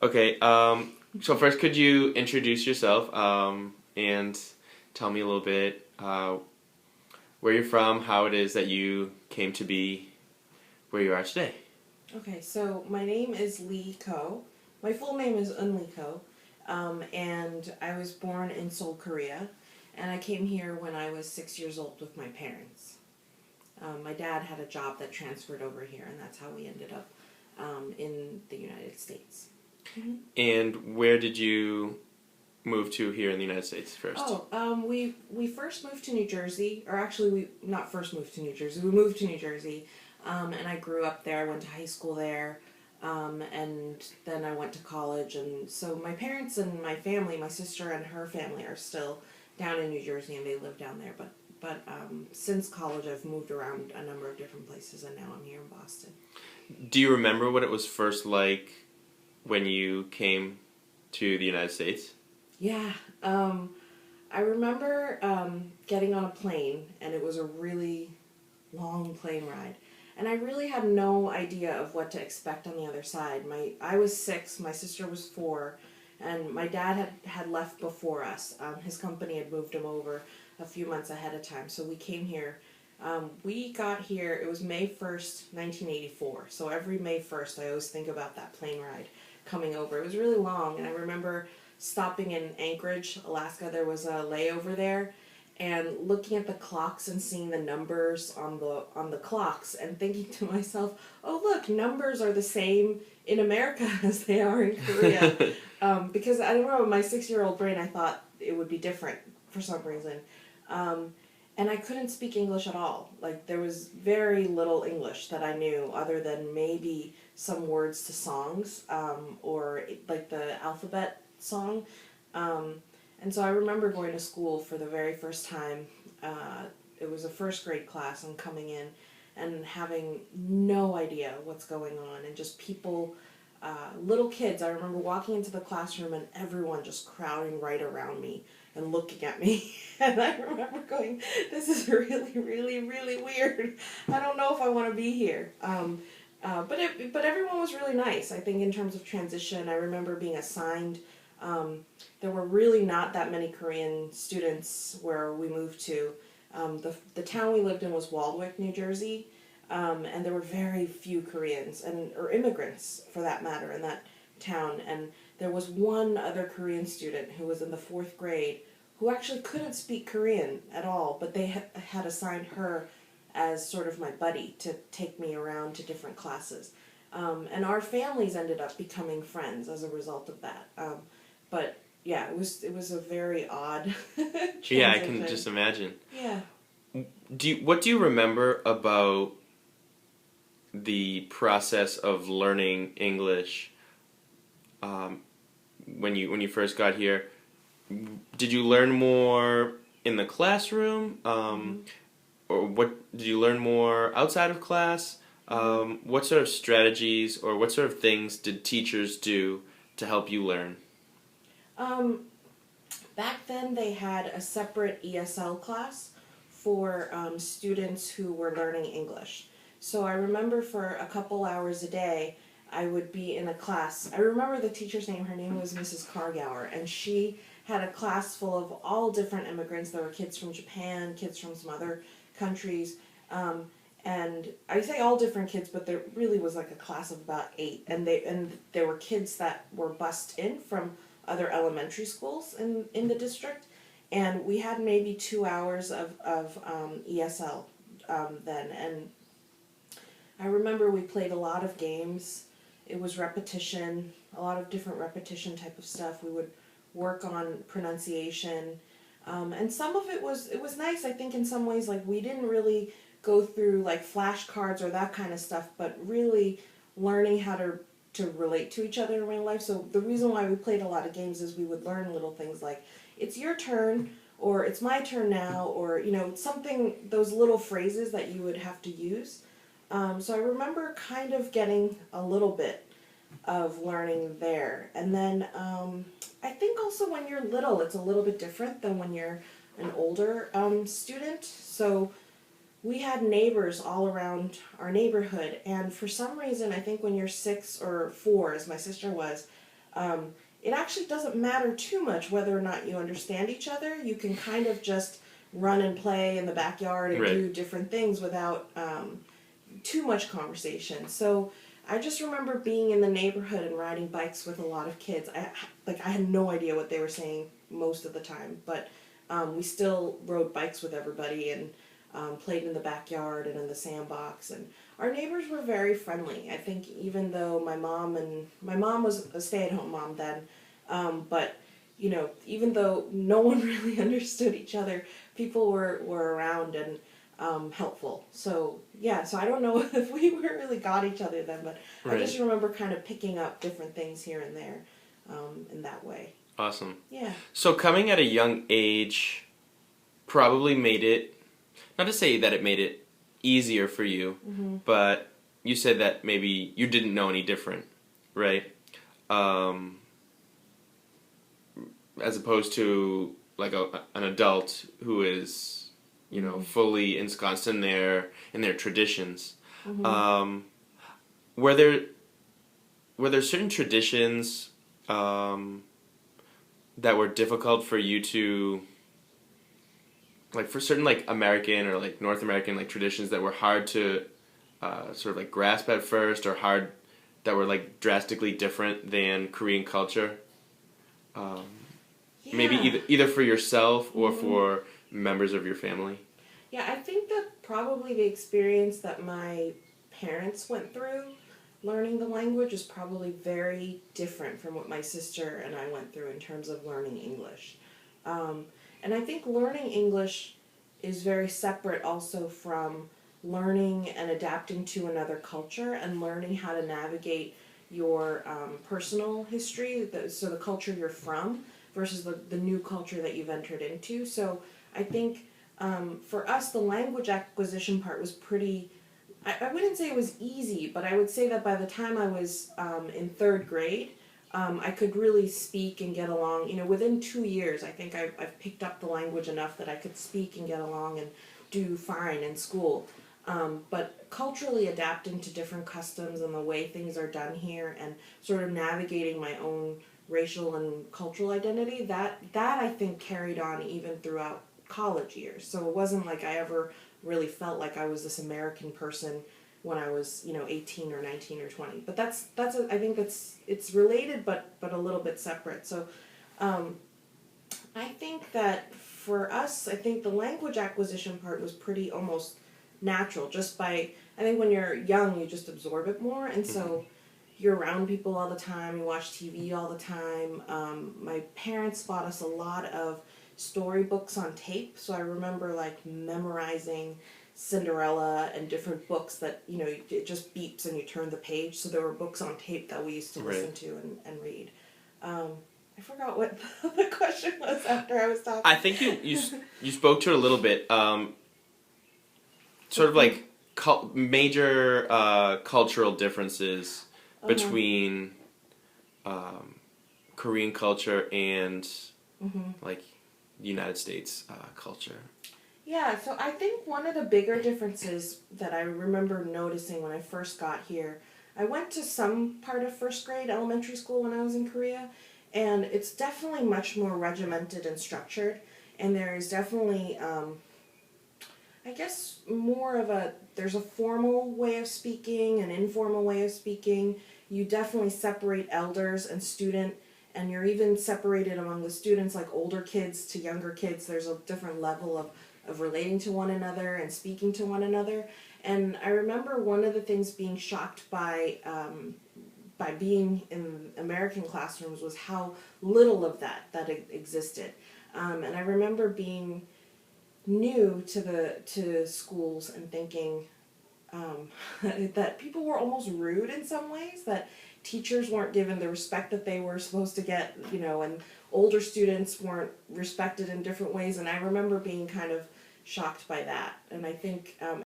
Okay, so first could you introduce yourself and tell me a little bit where you're from, how it is that you came to be where you are today? Okay, so my name is Lee Ko. My full name is Un Lee Ko, and I was born in Seoul, Korea, and I came here when I was 6 years old with my parents. My dad had a job that transferred over here, and that's how we ended up in the United States. And where did you move to here in the United States first? We first moved to New Jersey, or actually we not first moved to New Jersey. We moved to New Jersey, and I grew up there. I went to high school there, and then I went to college. And so my parents and my family, my sister and her family, are still down in New Jersey, and they live down there. But since college, I've moved around a number of different places, and now I'm here in Boston. Do you remember what it was first like when you came to the United States? Yeah, I remember getting on a plane, and it was a really long plane ride. And I really had no idea of what to expect on the other side. I was 6, my sister was 4, and my dad had left before us. His company had moved him over a few months ahead of time, so we came here. We got here, it was May 1st, 1984. So every May 1st, I always think about that plane ride coming over. It was really long, and I remember stopping in Anchorage, Alaska. There was a layover there, and looking at the clocks and seeing the numbers on the clocks and thinking to myself, "Oh, look, numbers are the same in America as they are in Korea." Because I don't know, in my 6-year-old brain, I thought it would be different for some reason. And I couldn't speak English at all. Like, there was very little English that I knew other than maybe some words to songs, or like the alphabet song. And so I remember going to school for the very first time. It was a first grade class, and coming in and having no idea what's going on, and just people, little kids. I remember walking into the classroom and everyone just crowding right around me and looking at me. And I remember going, "This is really, really, really weird. I don't know if I want to be here." But everyone was really nice. I think in terms of transition, I remember being assigned. There were really not that many Korean students where we moved to. The town we lived in was Waldwick, New Jersey, and there were very few Koreans or immigrants for that matter in that town. And there was one other Korean student who was in the 4th grade who actually couldn't speak Korean at all, but they had assigned her as sort of my buddy to take me around to different classes. And our families ended up becoming friends as a result of that. But yeah, it was a very odd transition. Yeah, I can just imagine. Yeah. What do you remember about the process of learning English when you first got here? Did you learn more in the classroom, or what did you learn more outside of class? What sort of strategies or what sort of things did teachers do to help you learn? Back then they had a separate ESL class for students who were learning English. So I remember for a couple hours a day, I would be in a class. I remember the teacher's name. Her name was Mrs. Kargauer, and she had a class full of all different immigrants. There were kids from Japan, kids from some other countries, and I say all different kids, but there really was like a class of about 8, and there were kids that were bussed in from other elementary schools in the district, and we had maybe 2 hours of ESL then, and I remember we played a lot of games. It was repetition, a lot of different repetition type of stuff. We would work on pronunciation, and some of it was nice. I think in some ways, like, we didn't really go through like flashcards or that kind of stuff, but really learning how to relate to each other in real life. So the reason why we played a lot of games is we would learn little things like, "It's your turn," or "It's my turn now," or something, those little phrases that you would have to use. So I remember kind of getting a little bit of learning there. And then I think also when you're little, it's a little bit different than when you're an older student. So we had neighbors all around our neighborhood, and for some reason, I think when you're 6 or 4, as my sister was, It actually doesn't matter too much whether or not you understand each other. You can kind of just run and play in the backyard and Right. do different things without too much conversation. So I just remember being in the neighborhood and riding bikes with a lot of kids. I had no idea what they were saying most of the time, but we still rode bikes with everybody and played in the backyard and in the sandbox. And our neighbors were very friendly. I think even though my mom was a stay-at-home mom then, but even though no one really understood each other, people were around and helpful. So yeah, so I don't know if we really got each other then, but Right. I just remember kind of picking up different things here and there in that way. Awesome. Yeah. So coming at a young age probably made it, not to say that it made it easier for you, but you said that maybe you didn't know any different, right? As opposed to like an adult who is, fully ensconced in their traditions. Were there certain traditions that were difficult for you to, like, for certain like American or like North American like traditions that were hard to sort of like grasp at first, or hard, that were like drastically different than Korean culture? Maybe either for yourself or for members of your family? Yeah, I think that probably the experience that my parents went through learning the language is probably very different from what my sister and I went through in terms of learning English. And I think learning English is very separate also from learning and adapting to another culture and learning how to navigate your personal history, so the culture you're from versus the new culture that you've entered into. So I think for us, the language acquisition part was pretty, I wouldn't say it was easy, but I would say that by the time I was in third grade, I could really speak and get along. Within 2 years, I think I've picked up the language enough that I could speak and get along and do fine in school. But culturally adapting to different customs and the way things are done here, and sort of navigating my own racial and cultural identity, that I think carried on even throughout college years. So it wasn't like I ever really felt like I was this American person when I was 18 or 19 or 20. But I think it's related but a little bit separate. So I think that for us, I think the language acquisition part was pretty almost natural, just by, I think when you're young you just absorb it more, and so you're around people all the time, you watch TV all the time. My parents bought us a lot of storybooks on tape, so I remember like memorizing Cinderella and different books that it just beeps and you turn the page. So there were books on tape that we used to listen to and read. I forgot what the question was after I was talking. I think you spoke to it a little bit. Sort of like major cultural differences between Korean culture and like United States culture. Yeah, so I think one of the bigger differences that I remember noticing when I first got here, I went to some part of first grade elementary school when I was in Korea, and it's definitely much more regimented and structured, and there's definitely, I guess, there's a formal way of speaking, an informal way of speaking. You definitely separate elders and student, and you're even separated among the students, like older kids to younger kids. There's a different level of relating to one another and speaking to one another. And I remember one of the things being shocked by being in American classrooms was how little of that existed. And I remember being new to schools and thinking that people were almost rude in some ways, that teachers weren't given the respect that they were supposed to get, and older students weren't respected in different ways. And I remember being kind of shocked by that. And I think